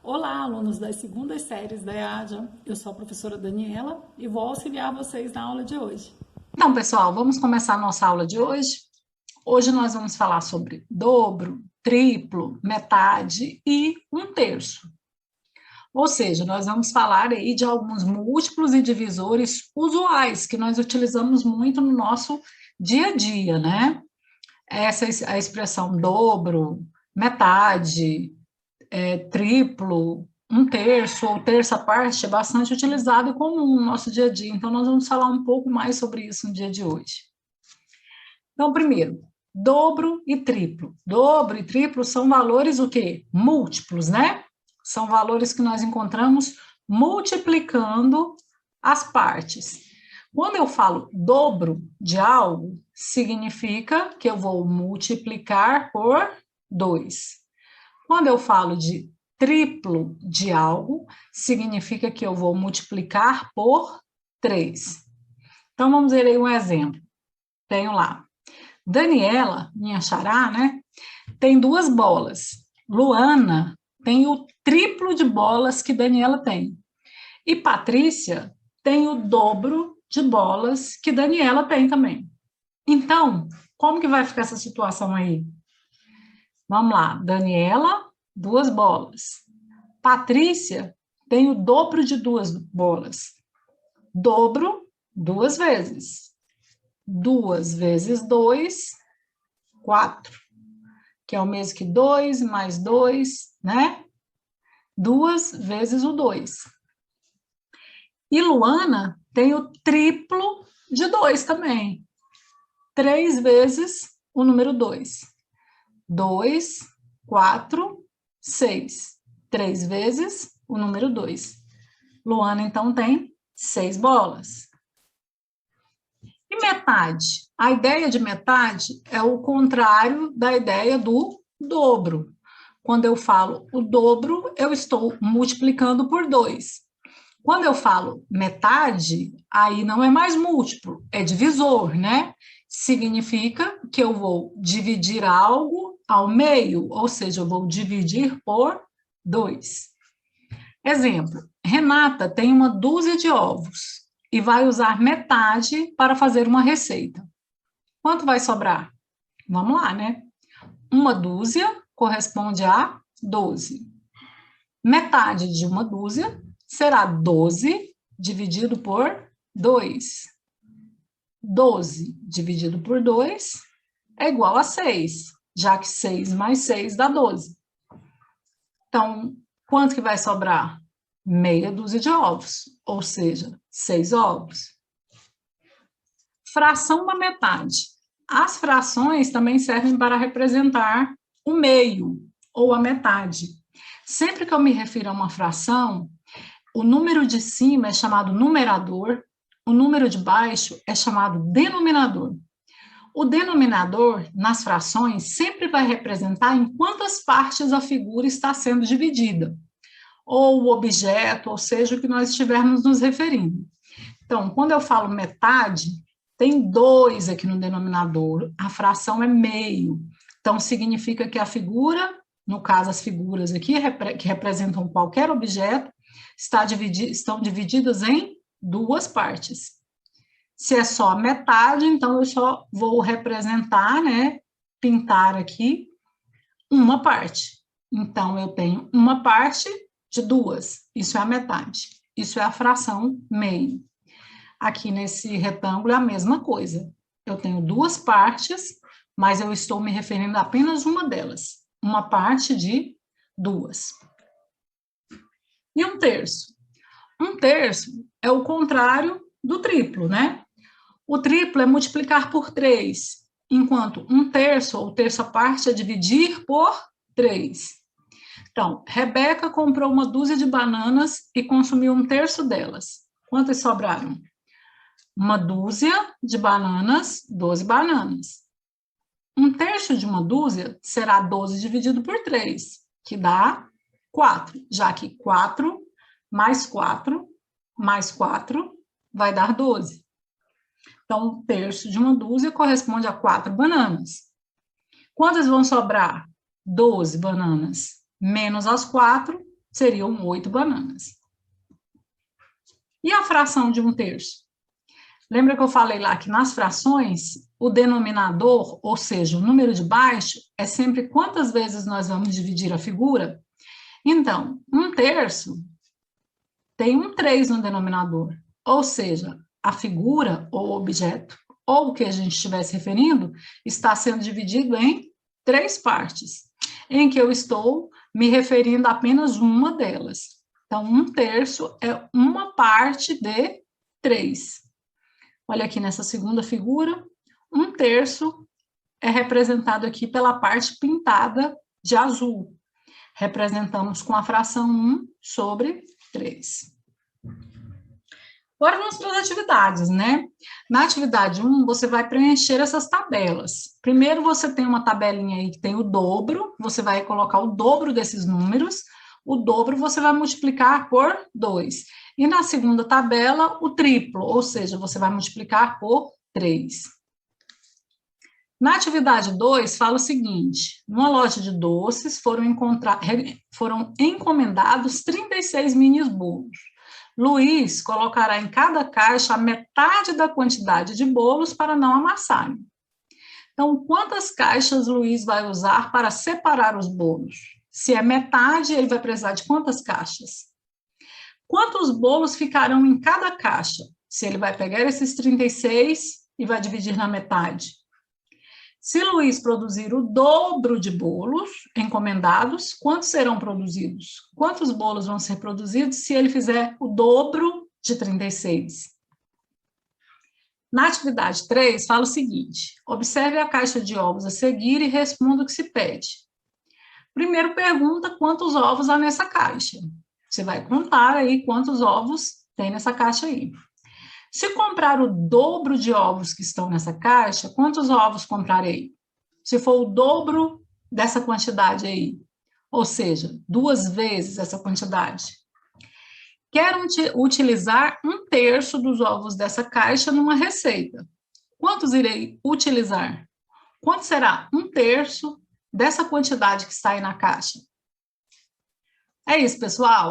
Olá, alunos das segundas séries da EADA. Eu sou a professora Daniela e vou auxiliar vocês na aula de hoje. Então, pessoal, vamos começar a nossa aula de hoje. Hoje nós vamos falar sobre dobro, triplo, metade e um terço. Ou seja, nós vamos falar aí de alguns múltiplos e divisores usuais que nós utilizamos muito no nosso dia a dia, né? Essa é a expressão dobro, metade, triplo, um terço ou terça parte é bastante utilizado e comum no nosso dia a dia. Então, nós vamos falar um pouco mais sobre isso no dia de hoje. Então, primeiro, dobro e triplo. Dobro e triplo são valores o quê? Múltiplos, né? São valores que nós encontramos multiplicando as partes. Quando eu falo dobro de algo, significa que eu vou multiplicar por 2. Quando eu falo de triplo de algo, significa que eu vou multiplicar por 3. Então, vamos ver aí um exemplo. Tenho lá, Daniela, minha xará, né, tem 2 bolas. Luana tem o triplo de bolas que Daniela tem. E Patrícia tem o dobro de bolas que Daniela tem também. Então, como que vai ficar essa situação aí? Vamos lá, Daniela, 2 bolas. Patrícia tem o dobro de 2 bolas. Dobro, 2 vezes. 2 vezes 2, 4. Que é o mesmo que 2 mais 2, né? 2 vezes o 2. E Luana tem o triplo de 2 também. 3 vezes o número 2. 2, 4, 6. 3 vezes o número 2. Luana, então, tem 6 bolas. E metade? A ideia de metade é o contrário da ideia do dobro. Quando eu falo o dobro, eu estou multiplicando por 2. Quando eu falo metade, aí não é mais múltiplo, é divisor, né? Significa que eu vou dividir algo ao meio, ou seja, eu vou dividir por 2. Exemplo, Renata tem uma dúzia de ovos e vai usar metade para fazer uma receita. Quanto vai sobrar? Vamos lá, né? Uma dúzia corresponde a 12. Metade de uma dúzia será 12 dividido por 2. 12 dividido por 2 é igual a 6, já que 6 mais 6 dá 12. Então, quanto que vai sobrar? Meia dúzia de ovos, ou seja, 6 ovos. Fração da metade. As frações também servem para representar o meio, ou a metade. Sempre que eu me refiro a uma fração, o número de cima é chamado numerador, o número de baixo é chamado denominador. O denominador, nas frações, sempre vai representar em quantas partes a figura está sendo dividida, ou o objeto, ou seja, o que nós estivermos nos referindo. Então, quando eu falo metade, tem 2 aqui no denominador, a fração é meio. Então, significa que a figura, no caso as figuras aqui, que representam qualquer objeto, estão divididas em 2 partes. Se é só metade, então eu só vou representar, né, pintar aqui uma parte. Então, eu tenho uma parte de 2, isso é a metade. Isso é a fração meio. Aqui nesse retângulo é a mesma coisa. Eu tenho 2 partes, mas eu estou me referindo a apenas uma delas. Uma parte de 2. E um terço? Um terço é o contrário do triplo, né? O triplo é multiplicar por 3, enquanto um terço ou terça parte é dividir por 3. Então, Rebeca comprou uma dúzia de bananas e consumiu um terço delas. Quantas sobraram? Uma dúzia de bananas, 12 bananas. Um terço de uma dúzia será 12 dividido por 3, que dá 4, já que 4 mais 4 vai dar 12. Então, um terço de uma dúzia corresponde a 4 bananas. Quantas vão sobrar? 12 bananas. Menos as 4, seriam 8 bananas. E a fração de um terço? Lembra que eu falei lá que nas frações, o denominador, ou seja, o número de baixo, é sempre quantas vezes nós vamos dividir a figura? Então, um terço tem um 3 no denominador, ou seja, a figura ou objeto, ou o que a gente estiver se referindo, está sendo dividido em 3 partes, em que eu estou me referindo a apenas uma delas. Então, um terço é uma parte de 3. Olha aqui nessa segunda figura, um terço é representado aqui pela parte pintada de azul. Representamos com a fração 1 sobre 3. Agora vamos para as atividades, né? Na atividade 1, você vai preencher essas tabelas. Primeiro, você tem uma tabelinha aí que tem o dobro, você vai colocar o dobro desses números, o dobro você vai multiplicar por 2. E na segunda tabela, o triplo, ou seja, você vai multiplicar por 3. Na atividade 2, fala o seguinte: numa loja de doces foram encomendados 36 mini bolos. Luiz colocará em cada caixa a metade da quantidade de bolos para não amassarem. Então, quantas caixas Luiz vai usar para separar os bolos? Se é metade, ele vai precisar de quantas caixas? Quantos bolos ficarão em cada caixa? Se ele vai pegar esses 36 e vai dividir na metade. Se Luiz produzir o dobro de bolos encomendados, quantos serão produzidos? Quantos bolos vão ser produzidos se ele fizer o dobro de 36? Na atividade 3, fala o seguinte: observe a caixa de ovos a seguir e responda o que se pede. Primeiro pergunta quantos ovos há nessa caixa. Você vai contar aí quantos ovos tem nessa caixa aí. Se comprar o dobro de ovos que estão nessa caixa, quantos ovos comprarei? Se for o dobro dessa quantidade aí, ou seja, 2 vezes essa quantidade. Quero utilizar um terço dos ovos dessa caixa numa receita. Quantos irei utilizar? Quanto será um terço dessa quantidade que está aí na caixa? É isso, pessoal.